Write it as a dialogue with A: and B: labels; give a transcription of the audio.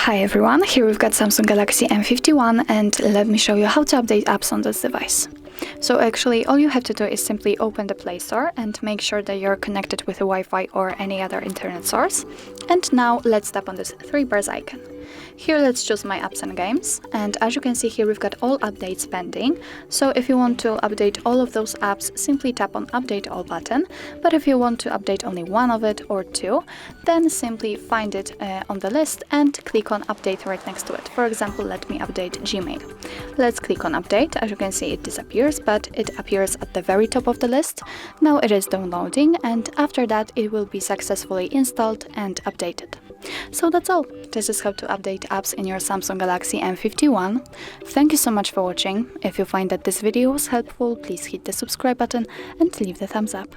A: Hi everyone, here we've got Samsung Galaxy M51 and let me show you how to update apps on this device. So actually all you have to do is simply open the Play Store and make sure that you're connected with a Wi-Fi or any other internet source. And now let's tap on this three bars icon. Here let's choose My Apps and Games, and as you can see here we've got all updates pending. So if you want to update all of those apps, simply tap on Update All button, but if you want to update only one of it or two, then simply find it on the list and click on Update right next to it. For example, let me update Gmail. Let's click on Update. As you can see it disappears, but it appears at the very top of the list. Now it is downloading, and after that it will be successfully installed and updated. So that's all. This is how to update apps in your Samsung Galaxy M51. Thank you so much for watching. If you find that this video was helpful, please hit the subscribe button and leave the thumbs up.